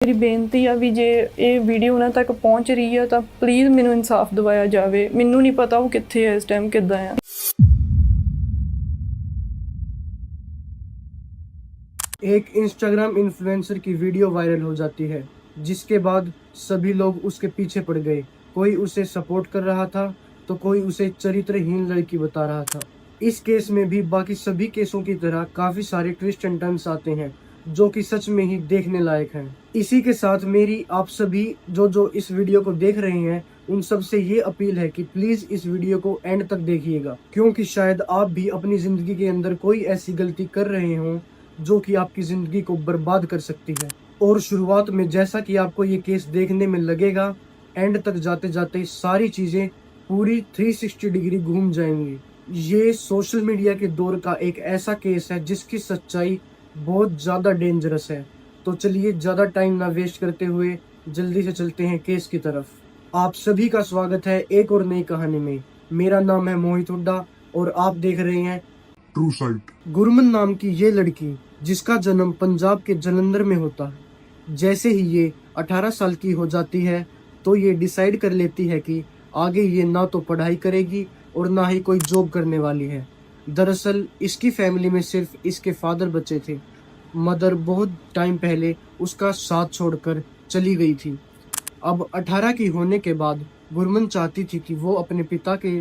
ਮੇਰੀ ਬੇਨਤੀ ਆ ਵੀ ਜੇ ਇਹ ਵੀਡੀਓ ਉਹਨਾਂ ਤੱਕ ਪਹੁੰਚ ਰਹੀ ਆ ਤਾਂ ਪਲੀਜ਼ ਮੈਨੂੰ ਇਨਸਾਫ ਦਿਵਾਇਆ ਜਾਵੇ। ਮੈਨੂੰ ਨਹੀਂ ਪਤਾ ਉਹ ਕਿੱਥੇ ਹੈ ਇਸ ਟਾਈਮ, ਕਿੱਦਾਂ ਆ। एक इंस्टाग्राम इन्फ्लुएंसर की वीडियो वायरल हो जाती है, जिसके बाद सभी लोग उसके पीछे पड़ गए। कोई उसे सपोर्ट कर रहा था तो कोई उसे चरित्रहीन लड़की बता रहा था। इस केस में भी बाकी सभी केसों की तरह काफी सारे ट्विस्ट एंड टर्न्स आते हैं जो कि सच में ही देखने लायक हैं। इसी के साथ मेरी आप सभी जो इस वीडियो को देख रहे हैं उन सब से ये अपील है कि प्लीज इस वीडियो को एंड तक देखिएगा, क्योंकि शायद आप भी अपनी जिंदगी के अंदर कोई ऐसी गलती कर रहे हों जो कि आपकी जिंदगी को बर्बाद कर सकती है। और शुरुआत में जैसा कि आपको ये केस देखने में लगेगा, एंड तक जाते जाते सारी चीजें पूरी 360 डिग्री घूम जाएंगी। ये सोशल मीडिया के दौर का एक ऐसा केस है जिसकी सच्चाई बहुत ज्यादा डेंजरस है। तो चलिए ज्यादा टाइम ना वेस्ट करते हुए जल्दी से चलते हैं केस की तरफ। आप सभी का स्वागत है एक और नई कहानी में। मेरा नाम है मोहित हुड्डा और आप देख रहे हैं ट्रू साइट। गुरमन नाम की ये लड़की, जिसका जन्म पंजाब के जलंधर में होता है, जैसे ही ये 18 साल की हो जाती है तो ये डिसाइड कर लेती है कि आगे ये ना तो पढ़ाई करेगी और ना ही कोई जॉब करने वाली है। दरअसल इसकी फैमिली में सिर्फ इसके फादर बचे थे। मदर बहुत टाइम पहले उसका साथ छोड़कर चली गई थी। अब 18 की होने के बाद गुरमन चाहती थी कि वो अपने पिता के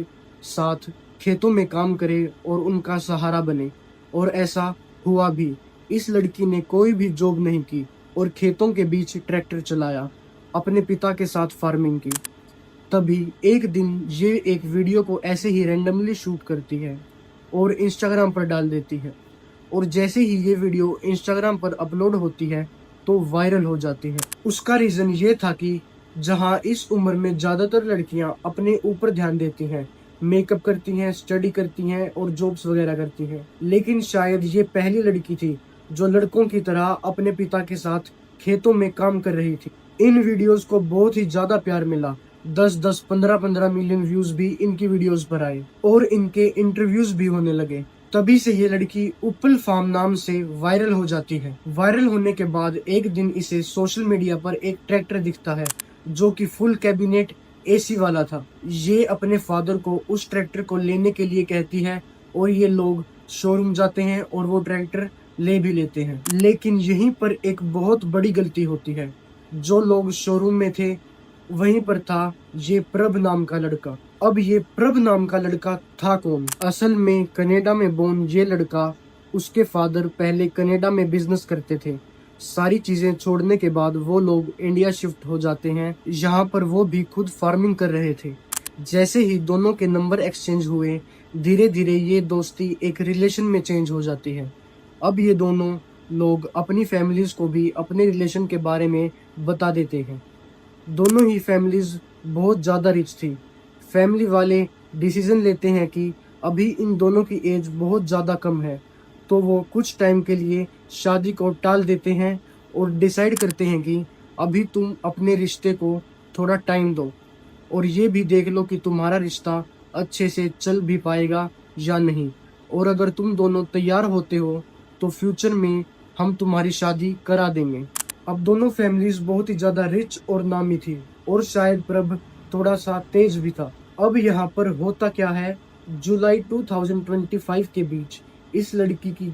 साथ खेतों में काम करे और उनका सहारा बने, और ऐसा हुआ भी। इस लड़की ने कोई भी जॉब नहीं की और खेतों के बीच ट्रैक्टर चलाया, अपने पिता के साथ फार्मिंग की। तभी एक दिन ये एक वीडियो को ऐसे ही रैंडमली शूट करती है और इंस्टाग्राम पर डाल देती है। और जैसे ही ये वीडियो इंस्टाग्राम पर अपलोड होती है तो वायरल हो जाती है। उसका रीज़न ये था कि जहां इस उम्र में ज़्यादातर लड़कियां अपने ऊपर ध्यान देती हैं, मेकअप करती हैं, स्टडी करती हैं और जॉब्स वगैरह करती हैं, लेकिन शायद ये पहली लड़की थी जो लड़कों की तरह अपने पिता के साथ खेतों में काम कर रही थी। इन वीडियोस को बहुत ही ज़्यादा प्यार मिला। 10-10, 15-15 मिलियन व्यूज भी इनकी वीडियोस पर आए और इनके इंटरव्यूज भी होने लगे। तभी से ये लड़की उपल फार्म नाम से वायरल हो जाती है। वायरल होने के बाद एक दिन इसे सोशल मीडिया पर एक ट्रैक्टर दिखता है जो कि फुल कैबिनेट एसी वाला था। ये अपने फादर को उस ट्रैक्टर को लेने के लिए कहती है और ये लोग शोरूम जाते हैं और वो ट्रैक्टर ले भी लेते हैं। लेकिन यहीं पर एक बहुत बड़ी गलती होती है। जो लोग शोरूम में थे वहीं पर था ये प्रभ नाम का लड़का। अब ये प्रभ नाम का लड़का था कौन? असल में कनाडा में बोर्न ये लड़का, उसके फादर पहले कनाडा में बिजनेस करते थे। सारी चीजें छोड़ने के बाद वो लोग इंडिया शिफ्ट हो जाते हैं। यहाँ पर वो भी खुद फार्मिंग कर रहे थे। जैसे ही दोनों के नंबर एक्सचेंज हुए, धीरे धीरे ये दोस्ती एक रिलेशन में चेंज हो जाती है। अब ये दोनों लोग अपनी फैमिलीज को भी अपने रिलेशन के बारे में बता देते हैं। दोनों ही फैमिलीज बहुत ज़्यादा रिच थी। फैमिली वाले डिसीजन लेते हैं कि अभी इन दोनों की एज बहुत ज़्यादा कम है, तो वो कुछ टाइम के लिए शादी को टाल देते हैं और डिसाइड करते हैं कि अभी तुम अपने रिश्ते को थोड़ा टाइम दो और ये भी देख लो कि तुम्हारा रिश्ता अच्छे से चल भी पाएगा या नहीं, और अगर तुम दोनों तैयार होते हो तो फ्यूचर में हम तुम्हारी शादी करा देंगे। अब दोनों फैमिलीज बहुत ही ज़्यादा रिच और नामी थी और शायद प्रभ थोड़ा सा तेज भी था। अब यहाँ पर होता क्या है, जुलाई 2025 के बीच इस लड़की की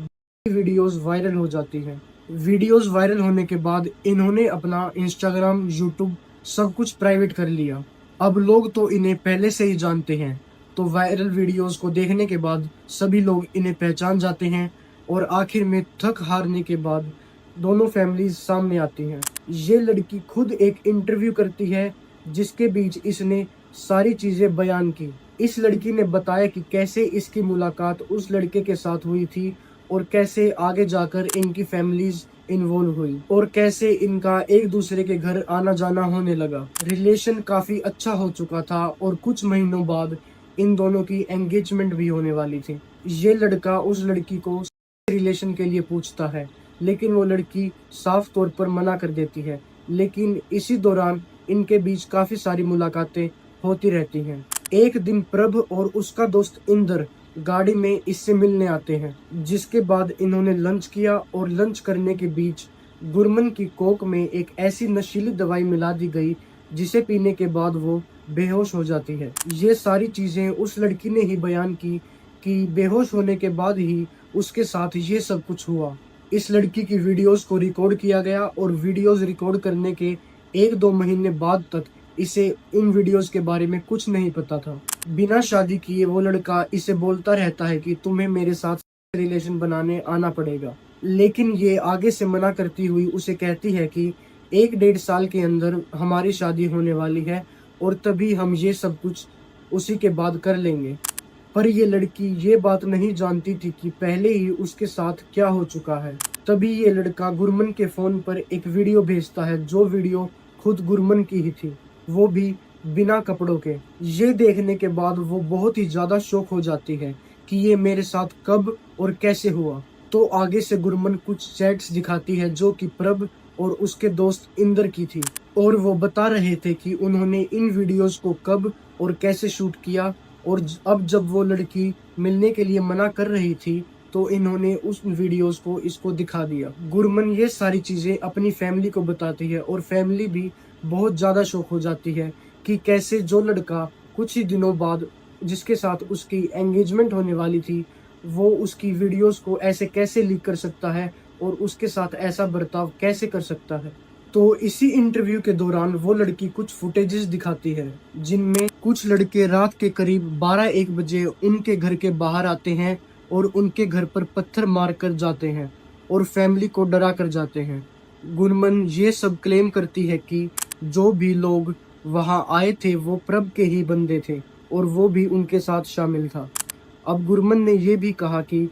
वीडियोस वायरल हो जाती हैं। वीडियोस वायरल होने के बाद इन्होंने अपना इंस्टाग्राम, यूट्यूब सब कुछ प्राइवेट कर लिया। अब लोग तो इन्हें पहले से ही जानते हैं, तो वायरल वीडियोस को देखने के बाद सभी लोग इन्हें पहचान जाते हैं और आखिर में थक हारने के बाद दोनों फैमिलीज सामने आती हैं। ये लड़की खुद एक इंटरव्यू करती है जिसके बीच इसने सारी चीज़ें बयान की। इस लड़की ने बताया कि कैसे इसकी मुलाकात उस लड़के के साथ हुई थी और कैसे आगे जाकर इनकी फैमिलीज इन्वॉल्व हुई और कैसे इनका एक दूसरे के घर आना जाना होने लगा। रिलेशन काफ़ी अच्छा हो चुका था और कुछ महीनों बाद इन दोनों की एंगेजमेंट भी होने वाली थी। ये लड़का उस लड़की को रिलेशन के लिए पूछता है, लेकिन वो लड़की साफ तौर पर मना कर देती है। लेकिन इसी दौरान इनके बीच काफ़ी सारी मुलाकातें होती रहती हैं। एक दिन प्रभ और उसका दोस्त इंदर गाड़ी में इससे मिलने आते हैं, जिसके बाद इन्होंने लंच किया और लंच करने के बीच गुरमन की कोक में एक ऐसी नशीली दवाई मिला दी गई जिसे पीने के बाद वो बेहोश हो जाती है। ये सारी चीजें उस लड़की ने ही बयान की कि बेहोश होने के बाद ही उसके साथ ये सब कुछ हुआ। इस लड़की की वीडियोस को रिकॉर्ड किया गया और वीडियोस रिकॉर्ड करने के 1-2 महीने बाद तक इसे इन वीडियोस के बारे में कुछ नहीं पता था। बिना शादी किए वो लड़का इसे बोलता रहता है कि तुम्हें मेरे साथ रिलेशन बनाने आना पड़ेगा, लेकिन ये आगे से मना करती हुई उसे कहती है कि 1-1.5 साल के अंदर हमारी शादी होने वाली है और तभी हम ये सब कुछ उसी के बाद कर लेंगे। पर ये लड़की ये बात नहीं जानती थी कि पहले ही उसके साथ क्या हो चुका है। तभी ये लड़का गुरमन के फोन पर एक वीडियो भेजता है, जो वीडियो खुद गुरमन की ही थी, वो भी बिना कपड़ों के। ये देखने के बाद वो बहुत ही ज्यादा शॉक हो जाती है कि ये मेरे साथ कब और कैसे हुआ। तो आगे से गुरमन कुछ चैट्स दिखाती है जो कि प्रभ और उसके दोस्त इंदर की थी, और वो बता रहे थे कि उन्होंने इन वीडियोस को कब और कैसे शूट किया, और अब जब वो लड़की मिलने के लिए मना कर रही थी तो इन्होंने उस वीडियोस को इसको दिखा दिया। गुरमन ये सारी चीजें अपनी फैमिली को बताती है और फैमिली भी बहुत ज्यादा शॉक हो जाती है कि कैसे जो लड़का कुछ ही दिनों बाद जिसके साथ उसकी एंगेजमेंट होने वाली थी, वो उसकी वीडियोस को ऐसे कैसे लीक कर सकता है और उसके साथ ऐसा बर्ताव कैसे कर सकता है। तो इसी इंटरव्यू के दौरान वो लड़की कुछ फुटेजेस दिखाती है जिनमें कुछ लड़के रात के करीब 12-1 बजे उनके घर के बाहर आते हैं और उनके घर पर पत्थर मार कर जाते हैं और फैमिली को डरा कर जाते हैं। गुरमन ये सब क्लेम करती है कि जो भी लोग वहां आए थे वो प्रभ के ही बंदे थे और वो भी उनके साथ शामिल था। अब गुरमन ने ये भी कहा कि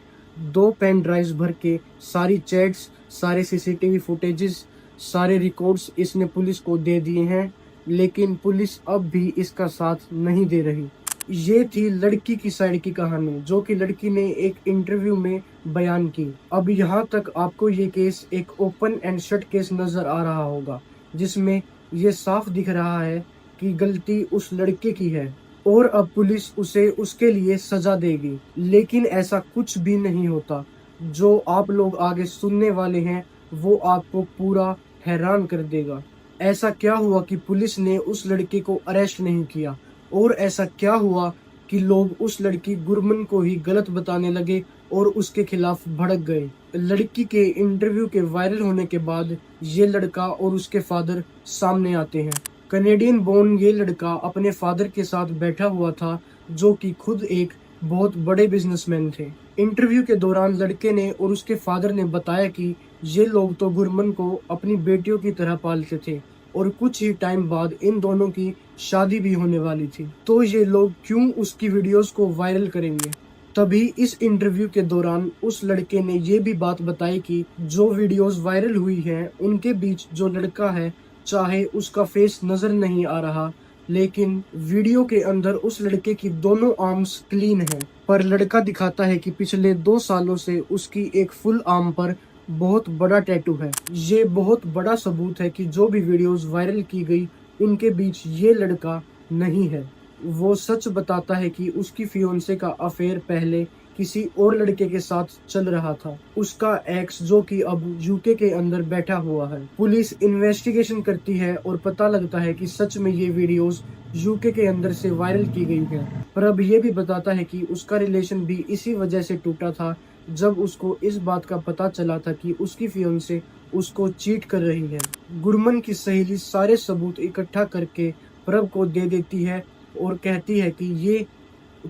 2 पेन ड्राइव्स भर के सारी चैट्स, सारे सीसीटीवी फुटेजेस, सारे रिकॉर्ड्स इसने पुलिस को दे दिए हैं, लेकिन पुलिस अब भी इसका साथ नहीं दे रही। ये थी लड़की की साइड की कहानी, जो कि लड़की ने एक इंटरव्यू में बयान की। अब यहाँ तक आपको ये केस एक ओपन एंड शट केस नजर आ रहा होगा, जिसमें ये साफ दिख रहा है कि गलती उस लड़के की है और अब पुलिस उसे उसके लिए सजा देगी। लेकिन ऐसा कुछ भी नहीं होता। जो आप लोग आगे सुनने वाले हैं वो आपको पूरा हैरान कर देगा। ऐसा क्या हुआ कि पुलिस ने उस लड़के को अरेस्ट नहीं किया, और ऐसा क्या हुआ कि लोग उस लड़की गुरमन को ही गलत बताने लगे और उसके खिलाफ भड़क गए। लड़की के इंटरव्यू के वायरल होने के बाद ये लड़का और उसके फादर सामने आते हैं। कनेडियन बोर्न ये लड़का अपने फादर के साथ बैठा हुआ था, जो कि खुद एक बहुत बड़े बिजनेसमैन थे। इंटरव्यू के दौरान लड़के ने और उसके फादर ने बताया कि ये लोग तो गुरमन को अपनी बेटियों की तरह पालते थे और कुछ ही टाइम बाद इन दोनों की शादी भी होने वाली थी, तो ये लोग क्यों उसकी वीडियोस को वायरल करेंगे। तभी इस इंटरव्यू के दौरान उस लड़के ने ये भी बात बताई कि जो वीडियोस वायरल हुई हैं उनके बीच जो लड़का है, चाहे उसका फेस नजर नहीं आ रहा, लेकिन वीडियो के अंदर उस लड़के की दोनों आर्म्स क्लीन है, पर लड़का दिखाता है कि पिछले 2 सालों से उसकी एक फुल आर्म पर बहुत बड़ा टैटू है। ये बहुत बड़ा सबूत है कि जो भी वीडियोस वायरल की गई उनके बीच ये लड़का नहीं है। वो सच बताता है कि उसकी फियोंसे का अफेयर पहले किसी और लड़के के साथ चल रहा था, उसका एक्स, जो कि अब यूके के अंदर बैठा हुआ है। पुलिस इन्वेस्टिगेशन करती है और पता लगता है कि सच में ये वीडियोस यूके के अंदर से वायरल की गई है। पर अब ये भी बताता है कि उसका रिलेशन भी इसी वजह से टूटा था, जब उसको इस बात का पता चला था कि उसकी फियोंसे उसको चीट कर रही है। गुरमन की सहेली सारे सबूत इकट्ठा करके प्रभ को दे देती है और कहती है कि ये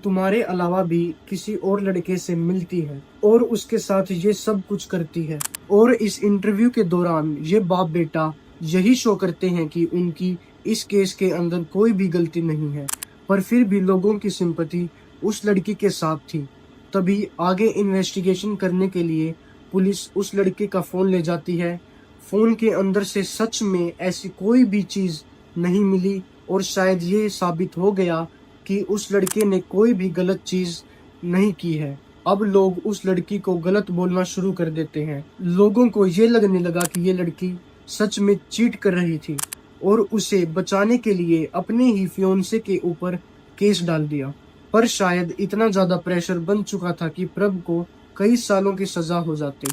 तुम्हारे अलावा भी किसी और लड़के से मिलती है और उसके साथ ये सब कुछ करती है। और इस इंटरव्यू के दौरान ये बाप बेटा यही शो करते हैं कि उनकी इस केस के अंदर कोई भी गलती नहीं है, पर फिर भी लोगों की सिंपैथी उस लड़की के साथ थी। तभी आगे इन्वेस्टिगेशन करने के लिए पुलिस उस लड़के का फोन ले जाती है। फोन के अंदर से सच में ऐसी कोई भी चीज नहीं मिली और शायद ये साबित हो गया कि उस लड़के ने कोई भी गलत चीज नहीं की है। अब लोग उस लड़की को गलत बोलना शुरू कर देते हैं। लोगों को ये लगने लगा कि ये लड़की सच में चीट कर रही थी और उसे बचाने के लिए अपने ही फियोंसे के ऊपर केस डाल दिया। पर शायद इतना ज्यादा प्रेशर बन चुका था कि प्रभ को कई सालों की सजा हो जाती।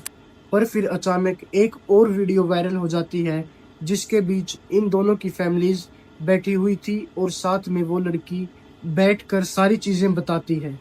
पर फिर अचानक एक और वीडियो वायरल हो जाती है जिसके बीच इन दोनों की फैमिलीज बैठी हुई थी और साथ में वो लड़की बैठकर सारी चीजें बताती है।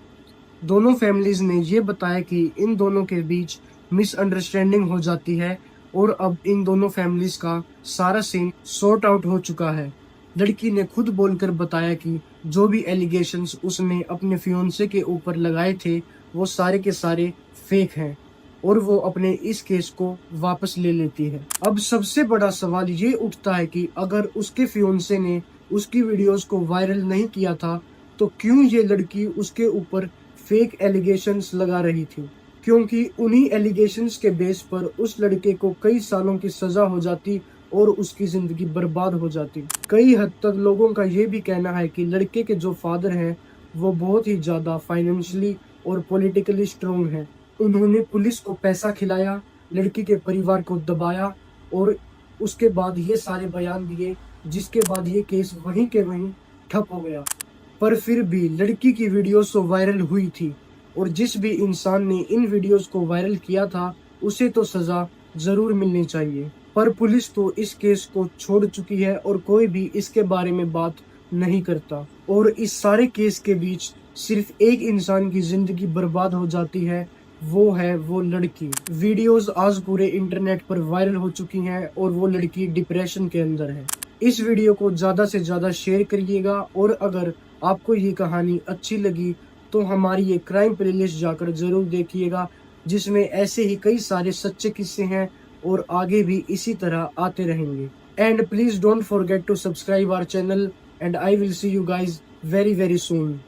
दोनों फैमिलीज ने ये बताया कि इन दोनों के बीच मिसअंडरस्टैंडिंग हो जाती है और अब इन दोनों फैमिलीज का सारा सीन सॉर्ट आउट हो चुका है। लड़की ने खुद बोलकर बताया कि जो भी एलिगेशंस उसने अपने फियोंसे के ऊपर लगाए थे वो सारे के सारे फेक हैं और वो अपने इस केस को वापस ले लेती है। अब सबसे बड़ा सवाल ये उठता है कि अगर उसके फियोंसे ने उसकी वीडियोस को वायरल नहीं किया था तो क्यों ये लड़की उसके ऊपर फेक एलिगेशंस लगा रही थी, क्योंकि उन्हीं एलिगेशंस के बेस पर उस लड़के को कई सालों की सजा हो जाती और उसकी जिंदगी बर्बाद हो जाती। कई हद तक लोगों का ये भी कहना है कि लड़के के जो फादर हैं वो बहुत ही ज्यादा फाइनेंशियली और पॉलिटिकली स्ट्रोंग हैं। उन्होंने पुलिस को पैसा खिलाया, लड़की के परिवार को दबाया और उसके बाद ये सारे बयान दिए, जिसके बाद ये केस वहीं के वहीं ठप हो गया। पर फिर भी लड़की की वीडियोस तो वायरल हुई थी और जिस भी इंसान ने इन वीडियोस को वायरल किया था उसे तो सजा जरूर मिलनी चाहिए। पर पुलिस तो इस केस को छोड़ चुकी है और कोई भी इसके बारे में बात नहीं करता और इस सारे केस के बीच सिर्फ एक इंसान की जिंदगी बर्बाद हो जाती है, वो है वो लड़की। वीडियोस आज पूरे इंटरनेट पर वायरल हो चुकी हैं और वो लड़की डिप्रेशन के अंदर है। इस वीडियो को ज़्यादा से ज़्यादा शेयर करिएगा और अगर आपको ये कहानी अच्छी लगी तो हमारी ये क्राइम प्लेलिस्ट जाकर ज़रूर देखिएगा, जिसमें ऐसे ही कई सारे सच्चे किस्से हैं और आगे भी इसी तरह आते रहेंगे। And please don't forget to subscribe our channel and I will see you guys very very soon.